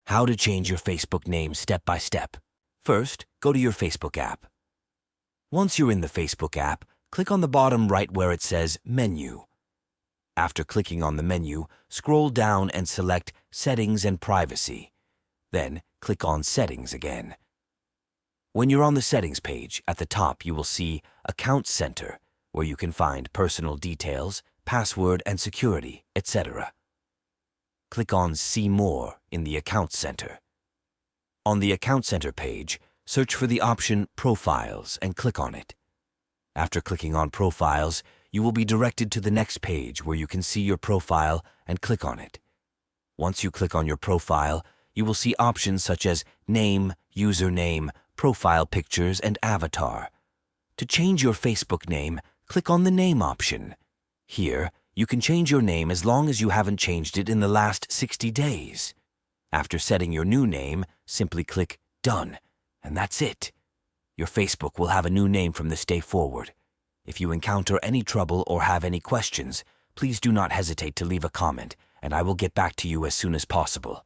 How to change your Facebook name step by step. First, go to your Facebook app. Once you're in the Facebook app, click on the bottom right where it says Menu. After clicking on the menu, scroll down and select Settings and Privacy. Then, click on Settings again. When you're on the Settings page, at the top you will see Account Center, where you can find personal details, password and security, etc. Click on See More in the Account Center. On the Account Center page, search for the option Profiles and click on it. After clicking on Profiles, you will be directed to the next page where you can see your profile and click on it. Once you click on your profile, you will see options such as Name, Username, Profile Pictures, and Avatar. To change your Facebook name, click on the Name option. Here, you can change your name as long as you haven't changed it in the last 60 days. After setting your new name, simply click Done, and that's it. Your Facebook will have a new name from this day forward. If you encounter any trouble or have any questions, please do not hesitate to leave a comment, and I will get back to you as soon as possible.